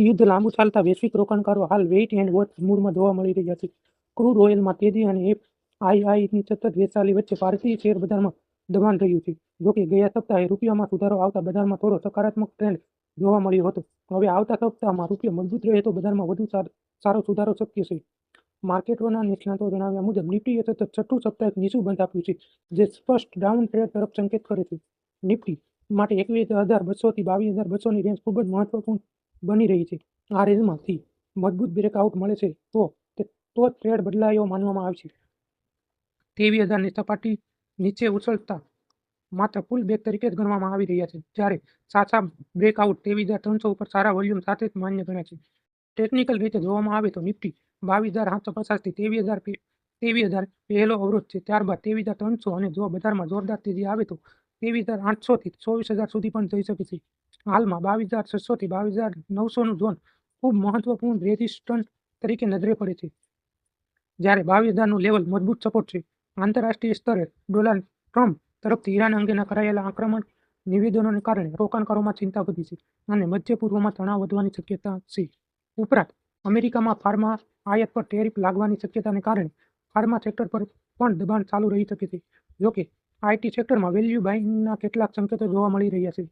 યુદ્ધ લાંબુ ચાલતા વૈશ્વિક રોકાણકારો હાલ વેઇટ એન્ડ વોચ મૂડમાં જોવા મળી રહ્યા છે. ક્રૂડ ઓઇલમાં તેજી અને એફઆઈઆઈની સતત વેચાલી વચ્ચે ભારતીય શેર બજારમાં દબાણ રહ્યું છે. જોકે ગયા સપ્તાહે રૂપિયામાં સુધારો આવતા બજારમાં થોડો સકારાત્મક ટ્રેન્ડ જોવા મળ્યો હતો. હવે આવતા સપ્તાહમાં રૂપિયો મજબૂત રહે તો બજારમાં વધુ સારો સુધારો શક્ય છે. માર્કેટોના નિષ્ણાતો જણાવ્યા મુજબ નિફ્ટીએ સતત છઠ્ઠું સાપ્તાહિક નીચું બંધ આપ્યું છે, જે સ્પષ્ટ ડાઉન ટ્રેડ તરફ સંકેત કરે છે. નિફ્ટી માટે 21,200 થી 22,200 ની રેન્જ ખૂબ જ મહત્વપૂર્ણ બની રહી છે. આ રેન્જમાંથી મજબૂત બ્રેકઆઉટ મળે છે તો ટ્રેડ બદલાયો માનવામાં આવશે. 23,000ની સપાટી નીચે ઉછળતા માત્ર પુલ બેક તરીકે જ ગણવામાં આવી રહ્યા છે, જ્યારે સાચા બ્રેકઆઉટ 23,300 ઉપર સારા વોલ્યુમ સાથે જ માન્ય ગણાય છે. ટેકનિકલ રીતે જોવામાં આવે તો નિફ્ટી 22,850 થી 23,000 પહેલો અવરોધ છે. ત્યારબાદ 23,300 અને જો બજારમાં જોરદાર તેજી આવે તો 23,800 થી 24,000 સુધી પણ જઈ શકે છે. હાલમાં 22,600 થી 22,900નું ઝોન ખૂબ મહત્વપૂર્ણ રેઝિસ્ટન્સ તરીકે નજરે પડે છે, જ્યારે 22,000નું લેવલ મજબૂત સપોર્ટ છે. આંતરરાષ્ટ્રીય સ્તરે ડોનાલ્ડ ટ્રમ્પ તરફથી ઈરાન અંગેના કરાયેલા આક્રમક નિવેદનોને કારણે રોકાણકારોમાં ચિંતા વધી છે અને મધ્ય પૂર્વમાં તણાવ વધવાની શક્યતા છે. ઉપરાંત અમેરિકામાં ફાર્મા આયાત પર ટેરિફ લાગવાની શક્યતાને કારણે ફાર્મા સેક્ટર પર પણ દબાણ ચાલુ રહી શકે છે. જોકે આઈટી સેક્ટરમાં વેલ્યુ બાઇંગના કેટલાક સંકેતો જોવા મળી રહ્યા છે.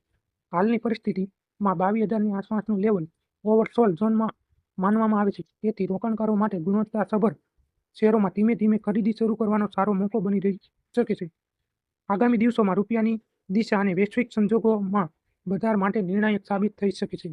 હાલની પરિસ્થિતિમાં 22,000ની આસપાસનું લેવલ ઓવરસોલ્ડ ઝોનમાં માનવામાં આવે છે, તેથી રોકાણકારો માટે ગુણવત્તાસભર શેરોમાં ધીમે ધીમે ખરીદી શરૂ કરવાનો સારો મોકો બની રહી શકે છે. આગામી દિવસોમાં રૂપિયાની દિશા અને વૈશ્વિક સંજોગોમાં બજાર માટે નિર્ણાયક સાબિત થઈ શકે છે.